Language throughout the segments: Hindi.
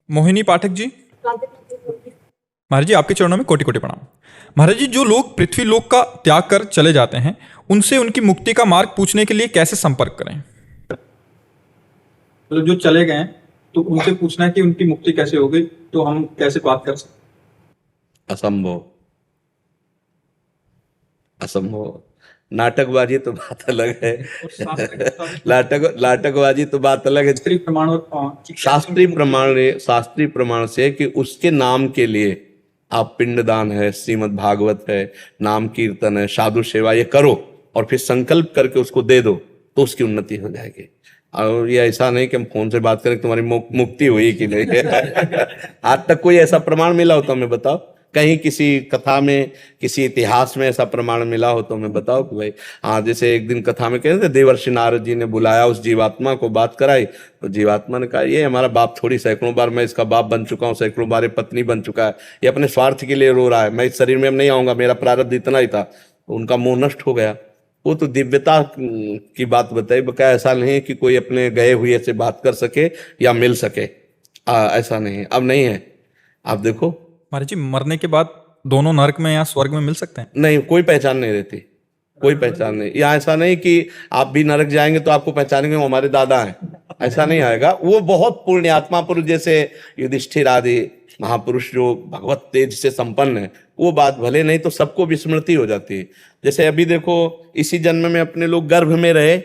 मोहिनी पाठक जी, महाराज जी आपके चरणों में कोटि कोटि प्रणाम। महाराज जी, जो लोग पृथ्वी लोक का त्याग कर चले जाते हैं उनसे उनकी मुक्ति का मार्ग पूछने के लिए कैसे संपर्क करें? तो जो चले गए हैं तो उनसे पूछना है कि उनकी मुक्ति कैसे हो गई, तो हम कैसे बात कर सकते? असंभव, असंभव। नाटकबाजी तो बात अलग है। नाटकबाजी तो बात अलग है। शास्त्रीय प्रमाण और शास्त्रीय प्रमाण से कि उसके नाम के लिए आप पिंडदान है, श्रीमद् भागवत है, नाम कीर्तन है, साधु सेवा, ये करो और फिर संकल्प करके उसको दे दो तो उसकी उन्नति हो जाएगी। और ये ऐसा नहीं कि हम फोन से बात करें तुम्हारी मुक्ति हुई कि नहीं। आज तक कोई ऐसा प्रमाण मिला हो तो हमें बताओ, कहीं किसी कथा में, किसी इतिहास में ऐसा प्रमाण मिला हो तो हमें बताओ कि भाई हाँ, जैसे एक दिन कथा में कहते थे देवर्षि नारद जी ने बुलाया उस जीवात्मा को, बात कराई तो जीवात्मा ने कहा ये हमारा बाप थोड़ी, सैकड़ों बार मैं इसका बाप बन चुका हूँ, सैकड़ों बार ये पत्नी बन चुका है, ये अपने स्वार्थ के लिए रो रहा है, मैं इस शरीर में अब नहीं आऊंगा, मेरा प्रारब्ध इतना ही था। तो उनका मोह नष्ट हो गया। वो तो दिव्यता की बात बताई, बका ऐसा नहीं है कि कोई अपने गए हुए से बात कर सके या मिल सके, ऐसा नहीं है, अब नहीं है। आप देखो महाराज जी, मरने के बाद दोनों नरक में या स्वर्ग में मिल सकते हैं? नहीं, कोई पहचान नहीं रहती, कोई पहचान नहीं। या ऐसा नहीं कि आप भी नरक जाएंगे तो आपको पहचानेंगे वो हमारे दादा हैं, ऐसा नहीं आएगा। वो बहुत पुण्यात्मा पुरुष जैसे युधिष्ठिर आदि महापुरुष जो भगवत तेज से संपन्न है, वो बात भले नहीं तो सबको विस्मृति हो जाती है। जैसे अभी देखो, इसी जन्म में अपने लोग गर्भ में रहे,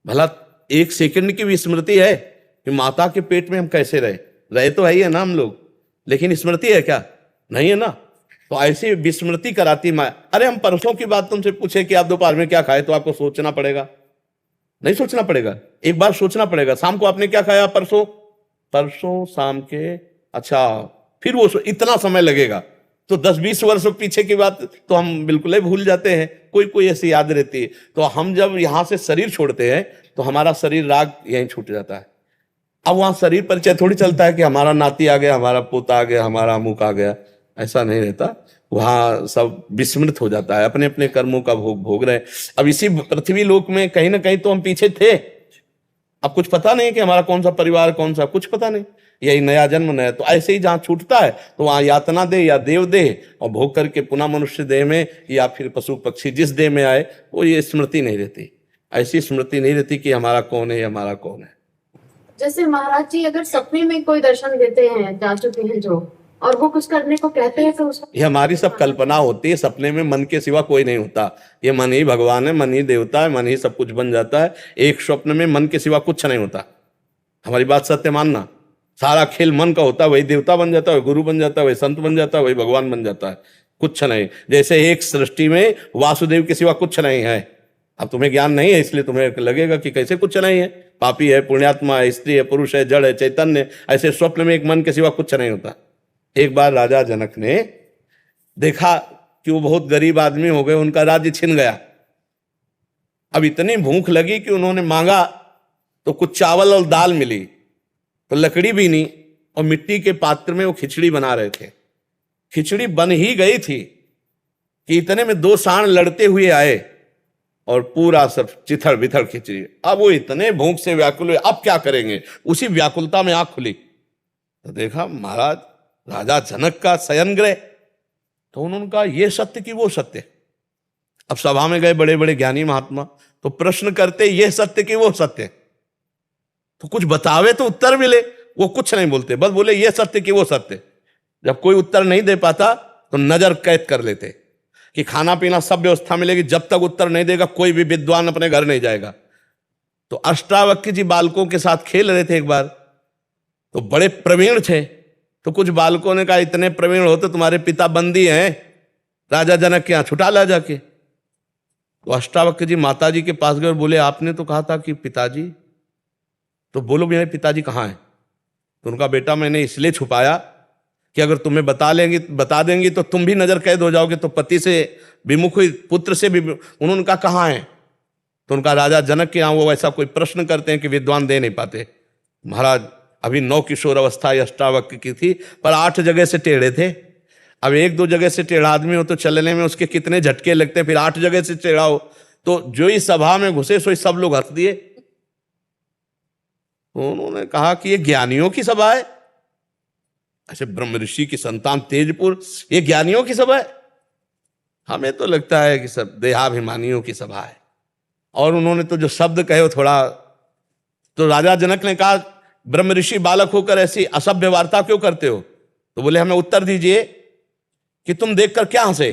भला एक सेकंड की विस्मृति है कि माता के पेट में हम कैसे रहे तो है ना हम लोग, लेकिन स्मृति है क्या? नहीं है ना। तो ऐसी विस्मृति कराती माँ। अरे हम परसों की बात तुमसे पूछे कि आप दोपहर में क्या खाए, तो आपको सोचना पड़ेगा? नहीं सोचना पड़ेगा, एक बार सोचना पड़ेगा। शाम को आपने क्या खाया? परसों शाम के, अच्छा, फिर वो इतना समय लगेगा। तो 10-20 वर्ष पीछे की बात तो हम बिल्कुल ही भूल जाते हैं, कोई कोई ऐसी याद रहती है। तो हम जब यहां से शरीर छोड़ते हैं तो हमारा शरीर राग यहीं छूट जाता है। अब वहां शरीर परिचय थोड़ी चलता है कि हमारा नाती आ गया, हमारा पोता आ गया, हमारा अमुक आ गया, ऐसा नहीं रहता। वहां सब विस्मृत हो जाता है, अपने अपने कर्मों का भोग रहे। अब इसी पृथ्वी लोक में कहीं ना कहीं तो हम पीछे थे। अब कुछ पता नहीं कि हमारा कौन सा परिवार, कौन सा, कुछ पता नहीं। यही नया जन्म नया, तो ऐसे ही जहां छूटता है तो वहां यातना दे या देव दे, और भोग करके पुनः मनुष्य देह में या फिर पशु पक्षी जिस देह में आए, वो ये स्मृति नहीं रहती। ऐसी स्मृति नहीं रहती कि हमारा कौन है, हमारा कौन है। जैसे महाराज जी अगर सपने में कोई दर्शन देते हैं, जा चुके हैं जो, और वो कुछ करने को कहते हैं तो उसको, ये हमारी सब कल्पना होती है। सपने में मन के सिवा कोई नहीं होता। ये मन ही भगवान है, मन ही देवता है, मन ही सब कुछ बन जाता है। एक स्वप्न में मन के सिवा कुछ नहीं होता। हमारी बात सत्य मानना। सारा खेल मन का होता है, वही देवता बन जाता है, वही गुरु बन जाता है, वही संत बन जाता है, वही भगवान बन जाता है। कुछ नहीं। जैसे एक सृष्टि में वासुदेव के सिवा कुछ नहीं है। अब तुम्हें ज्ञान नहीं है इसलिए तुम्हें लगेगा कि कैसे कुछ नहीं है, पापी है, पुण्यात्मा है, स्त्री है, पुरुष है, जड़ है, चैतन्य। ऐसे स्वप्न में एक मन के सिवा कुछ नहीं होता। एक बार राजा जनक ने देखा कि वो बहुत गरीब आदमी हो गए, उनका राज्य छिन गया। अब इतनी भूख लगी कि उन्होंने मांगा तो कुछ चावल और दाल मिली, तो लकड़ी भी नहीं, और मिट्टी के पात्र में वो खिचड़ी बना रहे थे। खिचड़ी बन ही गई थी कि इतने में 2 सांड लड़ते हुए आए और पूरा सब चिथड़ बिथड़ खिचड़ी। अब वो इतने भूख से व्याकुल हुए, अब क्या करेंगे। उसी व्याकुलता में आंख खुली तो देखा महाराज राजा जनक का शयन गृह। तो उन्होंने कहा ये सत्य कि वो सत्य। अब सभा में गए बड़े बड़े ज्ञानी महात्मा, तो प्रश्न करते ये सत्य कि वो सत्य, तो कुछ बतावे तो उत्तर मिले। वो कुछ नहीं बोलते, बस बोले ये सत्य कि वो सत्य। जब कोई उत्तर नहीं दे पाता तो नजर कैद कर लेते कि खाना पीना सब व्यवस्था मिलेगी, जब तक उत्तर नहीं देगा कोई भी विद्वान अपने घर नहीं जाएगा। तो अष्टावक्र जी बालकों के साथ खेल रहे थे एक बार, तो बड़े प्रवीण थे। तो कुछ बालकों ने कहा इतने प्रवीण होते, तुम्हारे पिता बंदी हैं राजा जनक के यहां, छुटा ला जाके। तो अष्टावक्र जी माता जी के पास गए और बोले आपने तो कहा था कि पिताजी, तो बोलो मेरे पिताजी कहाँ हैं। तो उनका बेटा मैंने इसलिए छुपाया कि अगर तुम्हें बता देंगी तो तुम भी नजर कैद हो जाओगे, तो पति से विमुख हुई, पुत्र से भी। उन्होंने कहा कहाँ है। तो उनका राजा जनक के यहाँ वो ऐसा कोई प्रश्न करते हैं कि विद्वान दे नहीं पाते। महाराज अभी 9 किशोर अवस्था अष्टावक्र की थी, पर 8 जगह से टेढ़े थे। अब 1-2 जगह से टेढ़ा आदमी हो तो चलने में उसके कितने झटके लगते हैं, फिर 8 जगह से टेढ़ा हो। तो जो ही सभा में घुसे सो ही सब लोग हंस दिए। तो उन्होंने कहा कि ये ज्ञानियों की सभा है, ऐसे ब्रह्म ऋषि की संतान तेजपुर, ये ज्ञानियों की सभा है। हमें तो लगता है कि सब देहाभिमानियों की सभा है। और उन्होंने तो जो शब्द कहे वो थोड़ा, तो राजा जनक ने कहा ब्रह्म ऋषि बालक होकर ऐसी असभ्य वार्ता क्यों करते हो? तो बोले हमें उत्तर दीजिए कि तुम देखकर क्या हंसे?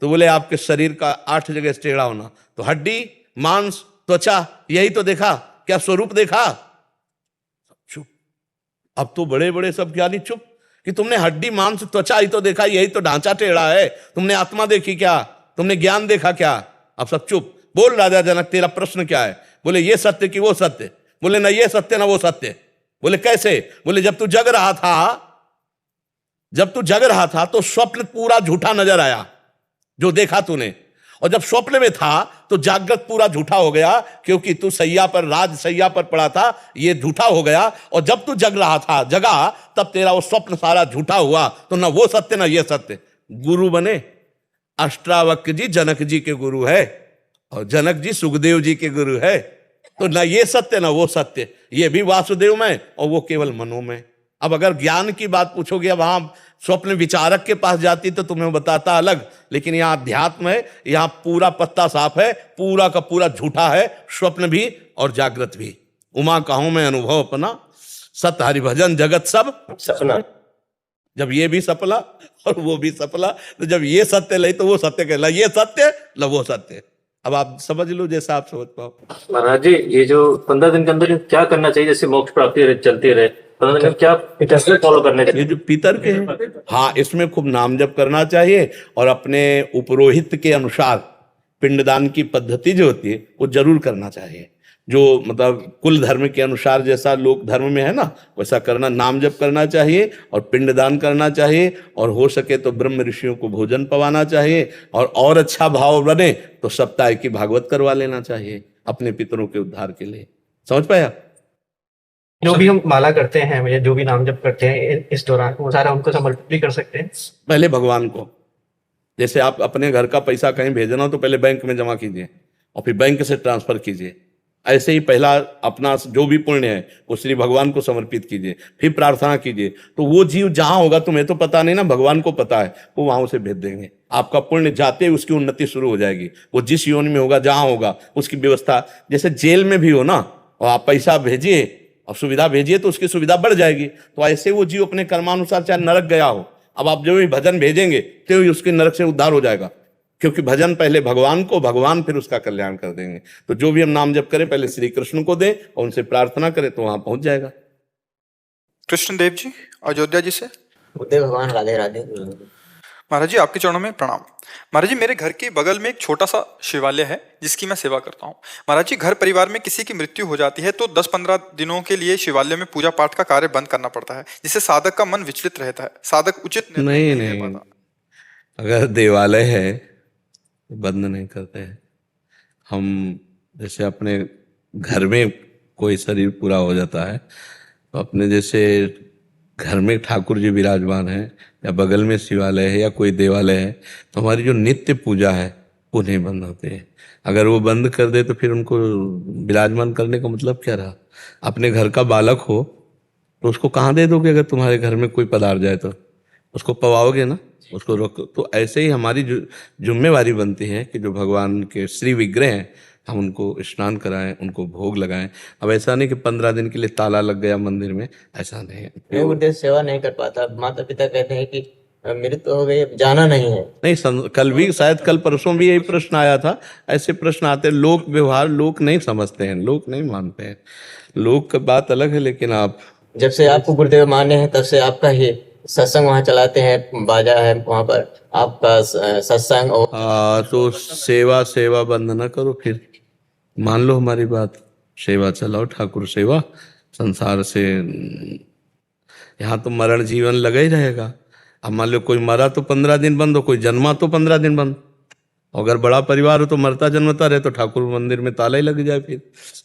तो बोले आपके शरीर का 8 जगह टेढ़ा होना। तो हड्डी, मांस, त्वचा, यही तो देखा, क्या स्वरूप देखा? चुप। अब तो बड़े बड़े सब ज्ञानी चुप कि तुमने हड्डी, मांस, त्वचा ही तो देखा, यही तो ढांचा टेढ़ा है। तुमने आत्मा देखी क्या? तुमने ज्ञान देखा क्या? अब सब चुप। बोल राजा जनक, तेरा प्रश्न क्या है? बोले ये सत्य कि वो सत्य? बोले ना ये सत्य ना वो सत्य। बोले कैसे? बोले जब तू जग रहा था तो स्वप्न पूरा झूठा नजर आया जो देखा तूने, और जब स्वप्न में था तो जागृत पूरा झूठा हो गया, क्योंकि तू सैया पर, राज सैया पर पड़ा था, ये झूठा हो गया। और जब तू जगा तब तेरा वो स्वप्न सारा झूठा हुआ। तो ना वो सत्य ना ये सत्य। गुरु बने अष्टावक्र जी जनक जी के गुरु है, और जनक जी सुखदेव जी के गुरु है। तो ना ये सत्य ना वो सत्य, ये भी वासुदेव में और वो केवल मनो में। अब अगर ज्ञान की बात पूछोगे, अब वहां स्वप्न विचारक के पास जाती तो तुम्हें बताता अलग, लेकिन यहाँ अध्यात्म है, यहाँ पूरा पत्ता साफ है, पूरा का पूरा झूठा है, स्वप्न भी और जागृत भी। उमा कहूं मैं अनुभव अपना, सत हरिभजन जगत सब सपना। जब ये भी सपना और वो भी सपना, तो जब ये सत्य ले तो वो सत्य कहला, ये सत्य ल वो सत्य। अब आप समझ लो जैसा आप समझ पाओ। महाराज जी, ये जो 15 दिन के अंदर क्या करना चाहिए जैसे मोक्ष प्राप्ति चलती रहे, 15 दिन में क्या फॉलो करने चाहिए? ये जो पितर के हैं, हाँ, इसमें खूब नाम जप करना चाहिए, और अपने उपरोहित के अनुसार पिंडदान की पद्धति जो होती है वो जरूर करना चाहिए। जो मतलब कुल धर्म के अनुसार जैसा लोक धर्म में है ना, वैसा करना, नाम जप करना चाहिए और पिंडदान करना चाहिए, और हो सके तो ब्रह्म ऋषियों को भोजन पवाना चाहिए, और अच्छा भाव बने तो सप्ताह की भागवत करवा लेना चाहिए अपने पितरों के उद्धार के लिए। समझ पाया? जो भी हम माला करते हैं या जो भी नाम जप करते हैं इस दौरान, वो सारा उनको समर्पित भी कर सकते हैं। पहले भगवान को, जैसे आप अपने घर का पैसा कहीं भेजना हो तो पहले बैंक में जमा कीजिए और फिर बैंक से ट्रांसफर कीजिए। ऐसे ही पहला अपना जो भी पुण्य है वो श्री भगवान को समर्पित कीजिए, फिर प्रार्थना कीजिए। तो वो जीव जहां होगा, तुम्हें तो पता नहीं ना, भगवान को पता है, वो वहां उसे भेज देंगे। आपका पुण्य जाते ही उसकी उन्नति शुरू हो जाएगी। वो जिस योनि में होगा, जहां होगा, उसकी व्यवस्था, जैसे जेल में भी हो ना, और आप पैसा भेजिए और सुविधा भेजिए तो उसकी सुविधा बढ़ जाएगी। तो ऐसे वो जीव अपने कर्मानुसार चाहे नरक गया हो, अब आप जो भी भजन भेजेंगे तो ही उसके नरक से उद्धार हो जाएगा, क्योंकि भजन पहले भगवान को, भगवान फिर उसका कल्याण कर देंगे। तो जो भी हम नाम जप करें पहले श्री कृष्ण को दें और उनसे प्रार्थना करें तो वहां पहुंच जाएगा। कृष्णदेव जी अयोध्या जी से। बुद्धदेव भगवान, राधे राधे। महाराज जी आपके चरणों में प्रणाम। महाराज जी, मेरे घर के बगल में एक छोटा सा शिवालय है जिसकी मैं सेवा करता हूँ। महाराज जी, घर परिवार में किसी की मृत्यु हो जाती है तो 10-15 दिनों के लिए शिवालय में पूजा पाठ का कार्य बंद करना पड़ता है, जिससे साधक का मन विचलित रहता है। साधक उचित नहीं, अगर देवालय है बंद नहीं करते हैं हम। जैसे अपने घर में कोई शरीर पूरा हो जाता है तो अपने जैसे घर में ठाकुर जी विराजमान हैं या बगल में शिवालय है या कोई देवालय है, तो हमारी जो नित्य पूजा है वो नहीं बंद होती है। अगर वो बंद कर दे तो फिर उनको विराजमान करने का मतलब क्या रहा? अपने घर का बालक हो तो उसको कहाँ दे दोगे? अगर तुम्हारे घर में कोई पधार जाए तो उसको पवाओगे ना, उसको रोको। तो ऐसे ही हमारी जिम्मेवारी बनती है कि जो भगवान के श्री विग्रह हैं हम उनको स्नान कराएं, उनको भोग लगाएं। अब ऐसा नहीं कि 15 दिन के लिए ताला लग गया मंदिर में, ऐसा नहीं है। मैं उद्देश्य सेवा नहीं कर पाता। माता पिता कहते हैं कि मृत्यु हो गई, जाना नहीं है। नहीं, कल भी शायद कल परसों भी यही प्रश्न आया था। ऐसे प्रश्न आते, लोक व्यवहार लोग नहीं समझते हैं, लोग नहीं मानते हैं। लोग का बात अलग है, लेकिन आप जब से आपको गुरुदेव माने हैं तब से आपका ही सत्संग वहाँ चलाते हैं, बाजा है वहाँ पर आपका सत्संग। और तो सेवा बंद ना करो, फिर मान लो हमारी बात, सेवा चलाओ, ठाकुर सेवा। संसार से यहाँ तो मरण जीवन लगा ही रहेगा। अब मान लो कोई मरा तो 15 दिन बंद हो, कोई जन्मा तो 15 दिन बंद। अगर बड़ा परिवार हो तो मरता जन्मता रहे तो ठाकुर मंदिर में ताला ही लग जाए। फिर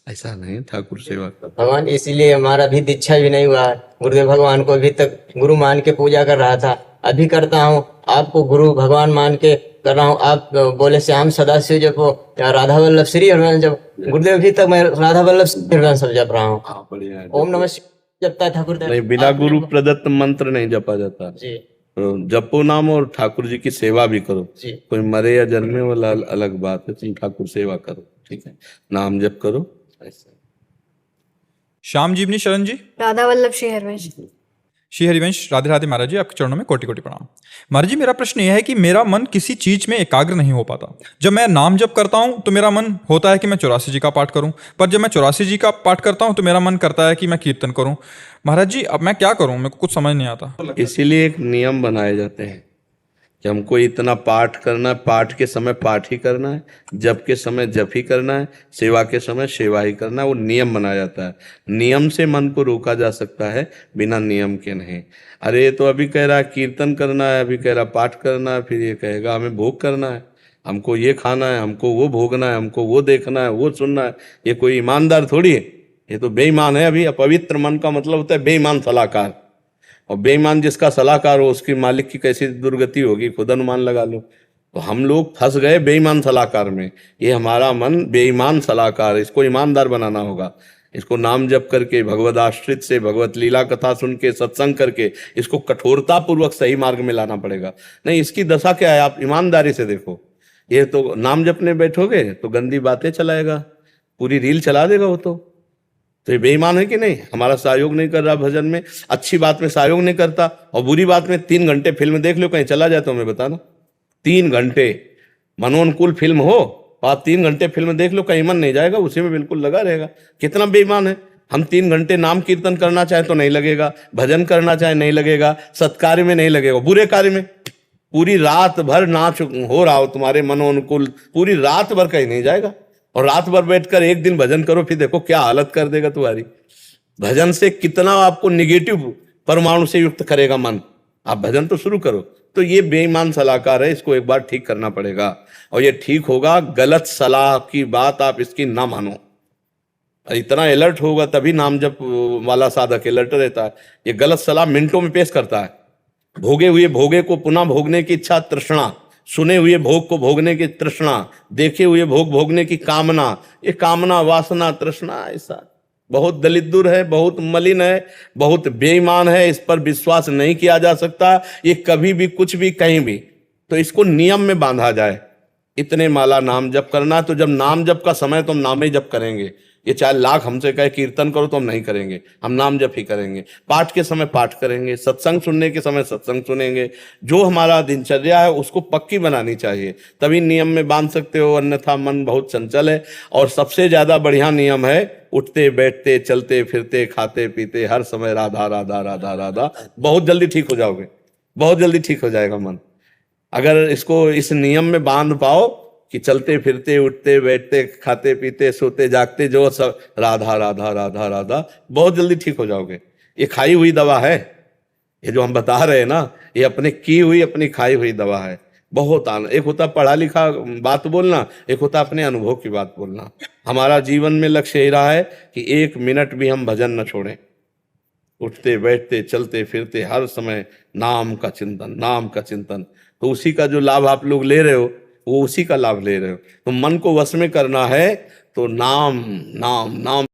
ऐसा नहीं, ठाकुर सेवा भगवान, इसीलिए हमारा भी दीक्षा भी नहीं हुआ। गुरुदेव भगवान को अभी तक गुरु मान के पूजा कर रहा था, अभी करता हूँ। आपको गुरु भगवान मान के कर रहा हूँ। आप बोले श्याम सदाशिव जपो, राधा वल्लभ श्री हरिवंश जप। गुरुदेव भी तक मैं राधा वल्लभ श्री हरिवंश सब जप रहा हूँ। ओम नमः शिवाय। जपता ठाकुर नहीं, बिना गुरु प्रदत्त मंत्र नहीं जपा जाता। जी तो जपो नाम और ठाकुर जी की सेवा भी करो। जी कोई मरे या जन्मे वाला अलग बात है, तुम ठाकुर सेवा करो, ठीक है, नाम जप करो ऐसे। श्याम जीवनी शरण जी। राधा वल्लभ श्री हरवंश। श्री हरिवंश, राधे राधे महाराज जी, आपके चरणों में कोटि कोटि प्रणाम। महाराज जी, मेरा प्रश्न यह है कि मेरा मन किसी चीज में एकाग्र नहीं हो पाता। जब मैं नाम जप करता हूं तो मेरा मन होता है कि मैं 84 जी का पाठ करूं, पर जब मैं 84 जी का पाठ करता हूं तो मेरा मन करता है कि मैं कीर्तन करूं। महाराज जी, अब मैं क्या करूं, मेरे को कुछ समझ नहीं आता। इसीलिए एक नियम बनाए जाते हैं कि हमको इतना पाठ करना है, पाठ के समय पाठ ही करना है, जप के समय जप ही करना है, सेवा के समय सेवा ही करना है। वो नियम बनाया जाता है। नियम से मन को रोका जा सकता है, बिना नियम के नहीं। अरे ये तो अभी कह रहा है कीर्तन करना है, अभी कह रहा पाठ करना है, फिर ये कहेगा हमें भोग करना है, हमको ये खाना है, हमको वो भोगना है, हमको वो देखना है, वो सुनना है। ये कोई ईमानदार थोड़ी है, ये तो बेईमान है। अभी अपवित्र मन का मतलब होता है बेईमान सलाहकार, और बेईमान जिसका सलाहकार हो उसकी मालिक की कैसी दुर्गति होगी, खुद अनुमान लगा लो। तो हम लोग फंस गए बेईमान सलाहकार में। ये हमारा मन बेईमान सलाहकार है, इसको ईमानदार बनाना होगा। इसको नाम जप करके, भगवद आश्रित से, भगवत लीला कथा सुन के, सत्संग करके इसको कठोरता पूर्वक सही मार्ग में लाना पड़ेगा। नहीं, इसकी दशा क्या है, आप ईमानदारी से देखो। ये तो नाम जपने बैठोगे तो गंदी बातें चलाएगा, पूरी रील चला देगा वो तो ये बेईमान है कि नहीं। हमारा सहयोग नहीं कर रहा भजन में, अच्छी बात में सहयोग नहीं करता, और बुरी बात में 3 घंटे फिल्म देख लो, कहीं चला जाए तो हमें बताना। 3 घंटे मनोनुकूल फिल्म हो तो आप 3 घंटे फिल्म देख लो, कहीं मन नहीं जाएगा, उसी में बिल्कुल लगा रहेगा। कितना बेईमान है। हम 3 घंटे नाम कीर्तन करना चाहे तो नहीं लगेगा, भजन करना चाहे नहीं लगेगा, सत्कार्य में नहीं लगेगा, बुरे कार्य में पूरी रात भर नाच हो रहा हो तुम्हारे मनोनुकूल, पूरी रात भर कहीं नहीं जाएगा। और रात भर बैठकर एक दिन भजन करो, फिर देखो क्या हालत कर देगा तुम्हारी। भजन से कितना आपको निगेटिव परमाणु से युक्त करेगा मन। आप भजन तो शुरू करो। तो ये बेईमान सलाहकार है, इसको एक बार ठीक करना पड़ेगा, और ये ठीक होगा। गलत सलाह की बात आप इसकी ना मानो। इतना अलर्ट होगा तभी नाम जप वाला साधक अलर्ट रहता है। ये गलत सलाह मिनटों में पेश करता है। भोगे हुए भोगे को पुनः भोगने की इच्छा तृष्णा, सुने हुए भोग को भोगने की तृष्णा, देखे हुए भोग भोगने की कामना, ये कामना वासना तृष्णा ऐसा बहुत दलिद्दुर है, बहुत मलिन है, बहुत बेईमान है। इस पर विश्वास नहीं किया जा सकता, ये कभी भी कुछ भी कहीं भी। तो इसको नियम में बांधा जाए। इतने माला नाम जप करना, तो जब नाम जप का समय तो हम नाम ही जप करेंगे। ये चाहे लाख हमसे कहे कीर्तन करो तो हम नहीं करेंगे, हम नाम जप ही करेंगे। पाठ के समय पाठ करेंगे, सत्संग सुनने के समय सत्संग सुनेंगे। जो हमारा दिनचर्या है उसको पक्की बनानी चाहिए, तभी नियम में बांध सकते हो, अन्यथा मन बहुत चंचल है। और सबसे ज्यादा बढ़िया नियम है उठते बैठते चलते फिरते खाते पीते हर समय राधा राधा राधा राधा। बहुत जल्दी ठीक हो जाओगे, बहुत जल्दी ठीक हो जाएगा मन, अगर इसको इस नियम में बांध पाओ कि चलते फिरते उठते बैठते खाते पीते सोते जागते जो सब राधा राधा राधा राधा, बहुत जल्दी ठीक हो जाओगे। ये खाई हुई दवा है, ये जो हम बता रहे हैं ना, ये अपने की हुई अपनी खाई हुई दवा है। बहुत आनंद। एक होता पढ़ा लिखा बात बोलना, एक होता अपने अनुभव की बात बोलना। हमारा जीवन में लक्ष्य यही रहा है कि 1 मिनट भी हम भजन न छोड़ें। उठते बैठते चलते फिरते हर समय नाम का चिंतन, नाम का चिंतन। तो उसी का जो लाभ आप लोग ले रहे हो वो उसी का लाभ ले रहे हो। तो मन को वश में करना है तो नाम नाम नाम